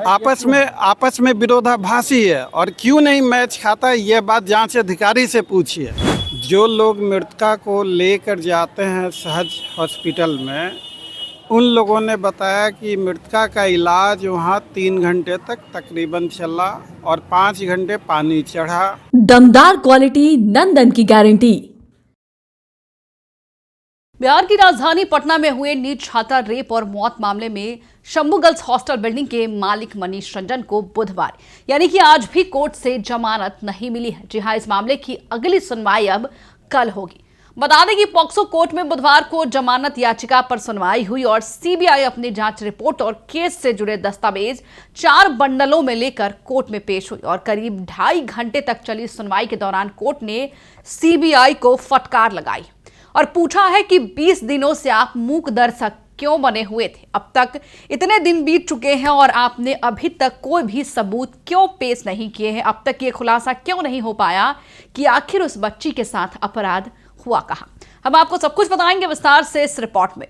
आपस में विरोधाभासी है और क्यों नहीं मैच खाता है, ये बात जांच अधिकारी से पूछिए। जो लोग मृतका को लेकर जाते हैं सहज हॉस्पिटल में, उन लोगों ने बताया कि मृतका का इलाज वहाँ 3 घंटे तक तकरीबन चला और 5 घंटे पानी चढ़ा। दमदार क्वालिटी, नंदन की गारंटी। बिहार की राजधानी पटना में हुए नीट छात्रा रेप और मौत मामले में शंभू गर्ल्स हॉस्टल बिल्डिंग के मालिक मनीष रंजन को बुधवार यानी कि आज भी कोर्ट से जमानत नहीं मिली है। जी हां, इस मामले की अगली सुनवाई अब कल होगी। बता दें कि पॉक्सो कोर्ट में बुधवार को जमानत याचिका पर सुनवाई हुई और सीबीआई अपनी जांच रिपोर्ट और केस से जुड़े दस्तावेज 4 बंडलों में लेकर कोर्ट में पेश हुई और करीब 2.5 घंटे तक चली सुनवाई के दौरान कोर्ट ने सीबीआई को फटकार लगाई और पूछा है कि 20 दिनों से आप मूक दर्शक क्यों बने हुए थे? अब तक इतने दिन बीत चुके हैं और आपने अभी तक कोई भी सबूत क्यों पेश नहीं किए हैं? अब तक ये खुलासा क्यों नहीं हो पाया कि आखिर उस बच्ची के साथ अपराध हुआ कहां? हम आपको सब कुछ बताएंगे विस्तार से इस रिपोर्ट में।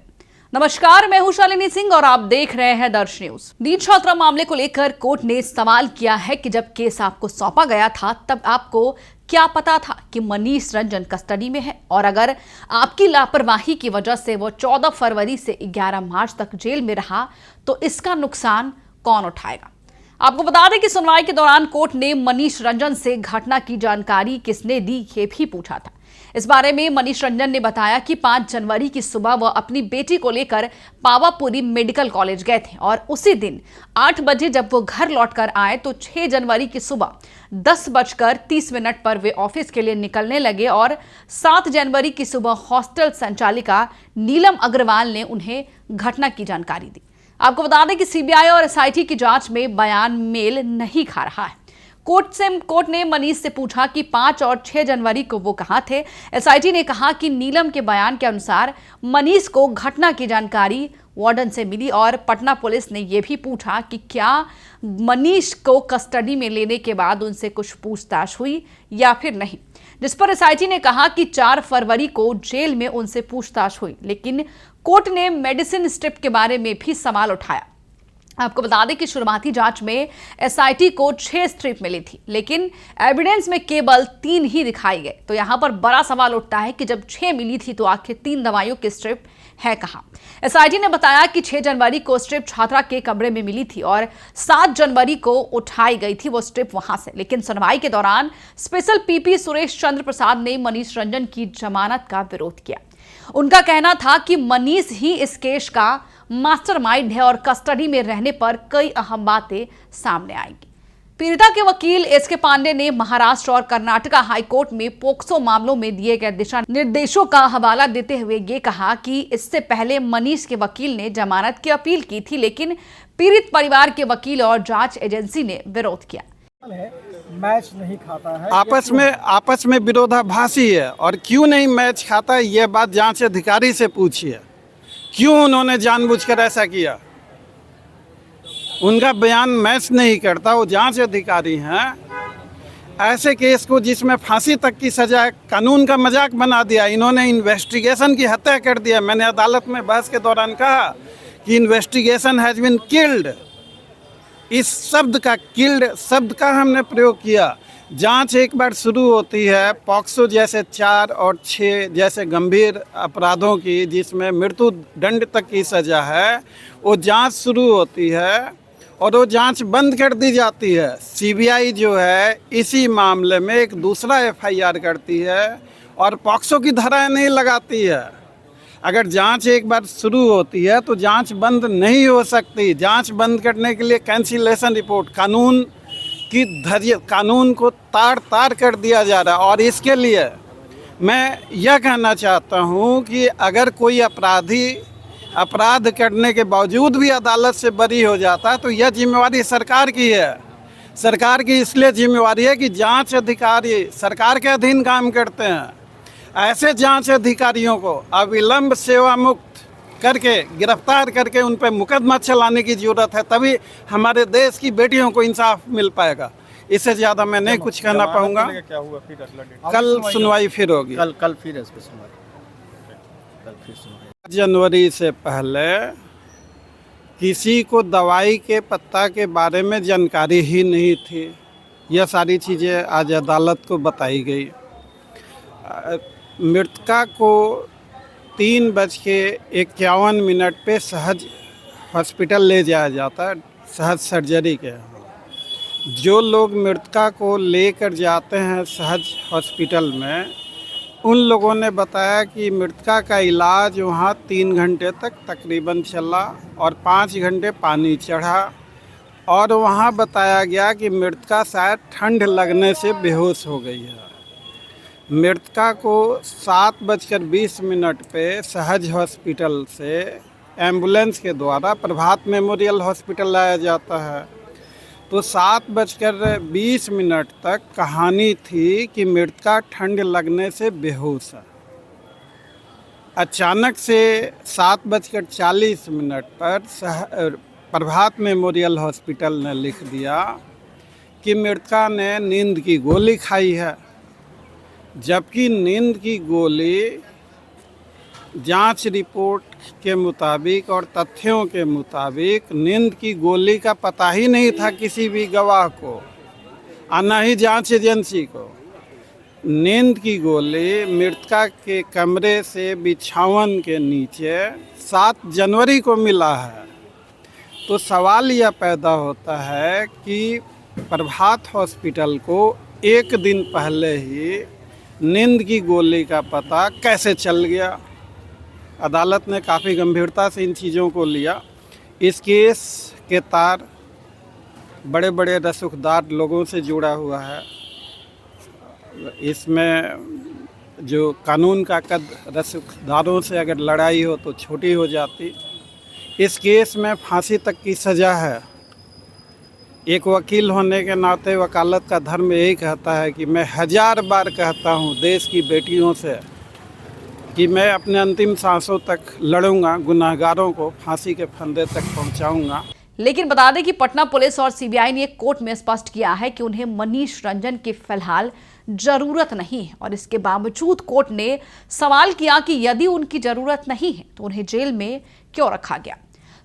नमस्कार, मैं हूं शालिनी सिंह और आप देख रहे हैं दर्श न्यूज। नीट छात्रा मामले को लेकर कोर्ट ने सवाल किया है कि जब केस आपको सौंपा गया था तब आपको क्या पता था कि मनीष रंजन कस्टडी में है, और अगर आपकी लापरवाही की वजह से वो 14 फरवरी से 11 मार्च तक जेल में रहा तो इसका नुकसान कौन उठाएगा? आपको बता दें कि सुनवाई के दौरान कोर्ट ने मनीष रंजन से घटना की जानकारी किसने दी ये भी पूछा था। इस बारे में मनीष रंजन ने बताया कि 5 जनवरी की सुबह वह अपनी बेटी को लेकर पावापुरी मेडिकल कॉलेज गए थे और उसी दिन 8 बजे जब वो घर लौटकर आए तो 6 जनवरी की सुबह 10:30 पर वे ऑफिस के लिए निकलने लगे और 7 जनवरी की सुबह हॉस्टल संचालिका नीलम अग्रवाल ने उन्हें घटना की जानकारी दी। आपको बता दें कि सीबीआई और एसआईटी की जांच में बयान मेल नहीं खा रहा है। कोर्ट ने मनीष से पूछा कि 5 और 6 जनवरी को वो कहां थे। एसआईटी ने कहा कि नीलम के बयान के अनुसार मनीष को घटना की जानकारी वार्डन से मिली और पटना पुलिस ने यह भी पूछा कि क्या मनीष को कस्टडी में लेने के बाद उनसे कुछ पूछताछ हुई या फिर नहीं, जिस पर एसआईटी ने कहा कि 4 फरवरी को जेल में उनसे पूछताछ हुई। लेकिन कोर्ट ने मेडिसिन स्ट्रिप के बारे में भी सवाल उठाया। आपको बता दें कि शुरुआती जांच में एसआईटी को 6 स्ट्रिप मिली थी, लेकिन एविडेंस में केवल 3 ही दिखाई गए। तो यहां पर बड़ा सवाल उठता है कि जब 6 मिली थी तो आखिर 3 दवाइयों की स्ट्रिप है कहां? एसआईटी ने बताया कि 6 जनवरी को स्ट्रिप छात्रा के कमरे में मिली थी और 7 जनवरी को उठाई गई थी वो स्ट्रिप वहां से। लेकिन सुनवाई के दौरान स्पेशल पीपी सुरेश चंद्र प्रसाद ने मनीष रंजन की जमानत का विरोध किया। उनका कहना था कि मनीष ही इस केस का मास्टरमाइंड है और कस्टडी में रहने पर कई अहम बातें सामने आएंगी। पीड़िता के वकील एसके पांडे ने महाराष्ट्र और कर्नाटका हाईकोर्ट में पोक्सो मामलों में दिए गए दिशा निर्देशों का हवाला देते हुए ये कहा कि इससे पहले मनीष के वकील ने जमानत की अपील की थी, लेकिन पीड़ित परिवार के वकील और जांच एजेंसी ने विरोध किया। मैच नहीं खाता है, आपस में विरोधाभासी है और क्यों नहीं मैच खाता है, ये बात जांच अधिकारी से पूछिए। क्यों उन्होंने जानबूझकर ऐसा किया? उनका बयान मैच नहीं करता, वो जांच अधिकारी हैं। ऐसे केस को जिसमें फांसी तक की सजा कानून का मजाक बना दिया, इन्होंने इन्वेस्टिगेशन की हत्या कर दिया। मैंने अदालत में बहस के दौरान कहा कि इन्वेस्टिगेशन हैज़ बीन किल्ड। इस शब्द का, किल्ड शब्द का हमने प्रयोग किया। जांच एक बार शुरू होती है, पॉक्सो जैसे 4 और 6 जैसे गंभीर अपराधों की जिसमें मृत्यु दंड तक की सज़ा है, वो जांच शुरू होती है और वो जांच बंद कर दी जाती है। सीबीआई जो है इसी मामले में एक दूसरा एफआईआर करती है और पॉक्सो की धाराएं नहीं लगाती है। अगर जांच एक बार शुरू होती है तो जांच बंद नहीं हो सकती। जांच बंद करने के लिए कैंसिलेशन रिपोर्ट, कानून को तार कर दिया जा रहा है। और इसके लिए मैं यह कहना चाहता हूं कि अगर कोई अपराधी अपराध करने के बावजूद भी अदालत से बरी हो जाता है तो यह जिम्मेवारी सरकार की है। सरकार की इसलिए जिम्मेवारी है कि जांच अधिकारी सरकार के अधीन काम करते हैं। ऐसे जांच अधिकारियों को अविलंब सेवा मुक्त करके, गिरफ्तार करके उन पर मुकदमा चलाने की जरूरत है, तभी हमारे देश की बेटियों को इंसाफ मिल पाएगा। इससे ज़्यादा मैं नहीं कुछ कहना पाऊँगा। कल सुनवाई फिर होगी। कल फिर सुनवाई। 7 जनवरी से पहले किसी को दवाई के पत्ता के बारे में जानकारी ही नहीं थी। यह सारी चीज़ें आज अदालत को बताई गई। मृतका को 3:51 पे सहज हॉस्पिटल ले जाया जाता है, सहज सर्जरी के। जो लोग मृतका को लेकर जाते हैं सहज हॉस्पिटल में, उन लोगों ने बताया कि मृतका का इलाज वहाँ 3 घंटे तक तकरीबन चला और 5 घंटे पानी चढ़ा, और वहाँ बताया गया कि मृतका शायद ठंड लगने से बेहोश हो गई है। मृतका को 7:20 पे सहज हॉस्पिटल से एम्बुलेंस के द्वारा प्रभात मेमोरियल हॉस्पिटल लाया जाता है। तो 7:20 तक कहानी थी कि मृतका ठंड लगने से बेहोश है। अचानक से 7:40 पर प्रभात मेमोरियल हॉस्पिटल ने लिख दिया कि मृतका ने नींद की गोली खाई है, जबकि नींद की गोली जांच रिपोर्ट के मुताबिक और तथ्यों के मुताबिक नींद की गोली का पता ही नहीं था किसी भी गवाह को, और न ही जांच एजेंसी को। नींद की गोली मृतका के कमरे से बिछावन के नीचे 7 जनवरी को मिला है। तो सवाल यह पैदा होता है कि प्रभात हॉस्पिटल को एक दिन पहले ही नींद की गोली का पता कैसे चल गया। अदालत ने काफ़ी गंभीरता से इन चीज़ों को लिया। इस केस के तार बड़े बड़े रसूखदार लोगों से जुड़ा हुआ है। इसमें जो कानून का कद रसूखदारों से अगर लड़ाई हो तो छोटी हो जाती। इस केस में फांसी तक की सज़ा है। एक वकील होने के नाते वकालत का धर्म यही कहता है कि मैं 1000 बार कहता हूँ देश की बेटियों से कि मैं अपने अंतिम सांसों तक लड़ूंगा, गुनाहगारों को फांसी के फंदे तक पहुंचाऊंगा। लेकिन बता दें कि पटना पुलिस और सीबीआई ने कोर्ट में स्पष्ट किया है कि उन्हें मनीष रंजन की फिलहाल जरूरत नहीं है, और इसके बावजूद कोर्ट ने सवाल किया कि यदि उनकी जरूरत नहीं है तो उन्हें जेल में क्यों रखा गया।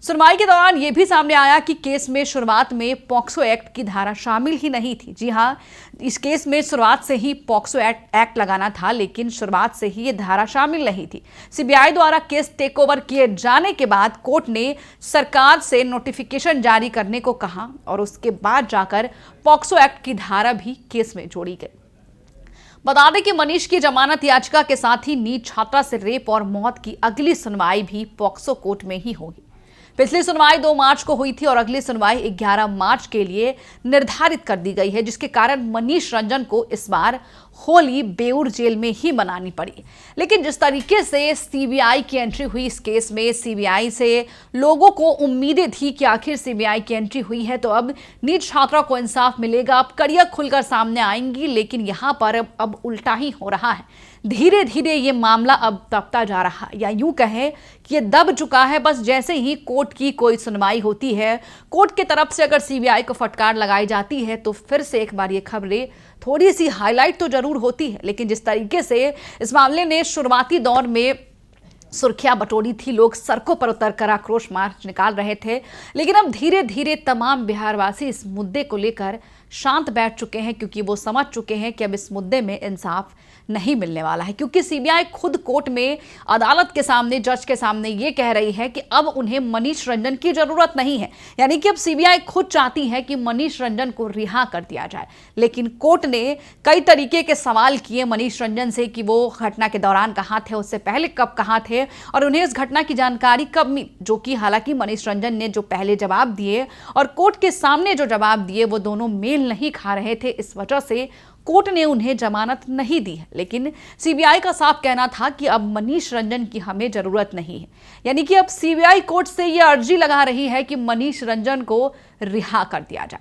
सुनवाई के दौरान यह भी सामने आया कि केस में शुरुआत में पॉक्सो एक्ट की धारा शामिल ही नहीं थी। जी हां, इस केस में शुरुआत से ही पॉक्सो एक्ट लगाना था, लेकिन शुरुआत से ही ये धारा शामिल नहीं थी। सीबीआई द्वारा केस टेक ओवर किए जाने के बाद कोर्ट ने सरकार से नोटिफिकेशन जारी करने को कहा, और उसके बाद जाकर पॉक्सो एक्ट की धारा भी केस में जोड़ी गई। बता दें कि मनीष की जमानत याचिका के साथ ही नीट छात्रा से रेप और मौत की अगली सुनवाई भी पॉक्सो कोर्ट में ही होगी। पिछली सुनवाई 2 मार्च को हुई थी और अगली सुनवाई 11 मार्च के लिए निर्धारित कर दी गई है, जिसके कारण मनीष रंजन को इस बार होली बेऊर जेल में ही मनानी पड़ी। लेकिन जिस तरीके से सीबीआई की एंट्री हुई इस केस में, सीबीआई से लोगों को उम्मीदें थी कि आखिर सीबीआई की एंट्री हुई है तो अब नीट छात्रा को इंसाफ मिलेगा, अब कड़ियां खुलकर सामने आएंगी। लेकिन यहाँ पर अब उल्टा ही हो रहा है। धीरे धीरे ये मामला अब दबता जा रहा है, या यूं कहें कि ये दब चुका है। बस जैसे ही कोर्ट की कोई सुनवाई होती है, कोर्ट की तरफ से अगर सीबीआई को फटकार लगाई जाती है तो फिर से एक बार ये खबरें थोड़ी सी हाईलाइट तो जरूर होती है। लेकिन जिस तरीके से इस मामले ने शुरुआती दौर में सुर्खियां बटोरी थी, लोग सड़कों पर उतरकर आक्रोश मार्च निकाल रहे थे, लेकिन अब धीरे धीरे तमाम बिहारवासी इस मुद्दे को लेकर शांत बैठ चुके हैं, क्योंकि वो समझ चुके हैं कि अब इस मुद्दे में इंसाफ नहीं मिलने वाला है। क्योंकि सीबीआई खुद कोर्ट में अदालत के सामने, जज के सामने ये कह रही है कि अब उन्हें मनीष रंजन की जरूरत नहीं है। यानी कि अब सीबीआई खुद चाहती है कि मनीष रंजन को रिहा कर दिया जाए। लेकिन कोर्ट ने कई तरीके के सवाल किए मनीष रंजन से कि वो घटना के दौरान कहाँ थे, उससे पहले कब कहाँ थे, और उन्हें इस घटना की जानकारी कब मिली, जो कि हालांकि मनीष रंजन ने जो पहले जवाब दिए और कोर्ट के सामने जो जवाब दिए वो दोनों मेल नहीं खा रहे थे। इस वजह से कोर्ट ने उन्हें जमानत नहीं दी है। लेकिन सीबीआई का साफ कहना था कि अब मनीष रंजन की हमें जरूरत नहीं है। यानी कि अब सीबीआई कोर्ट से यह अर्जी लगा रही है कि मनीष रंजन को रिहा कर दिया जाए।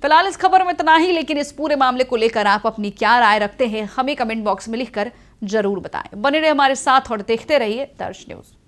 फिलहाल इस खबर में इतना ही, लेकिन इस पूरे मामले को लेकर आप अपनी क्या राय रखते हैं हमें कमेंट बॉक्स में लिखकर जरूर बताएं। बने रहे हमारे साथ और देखते रहिए दर्श न्यूज।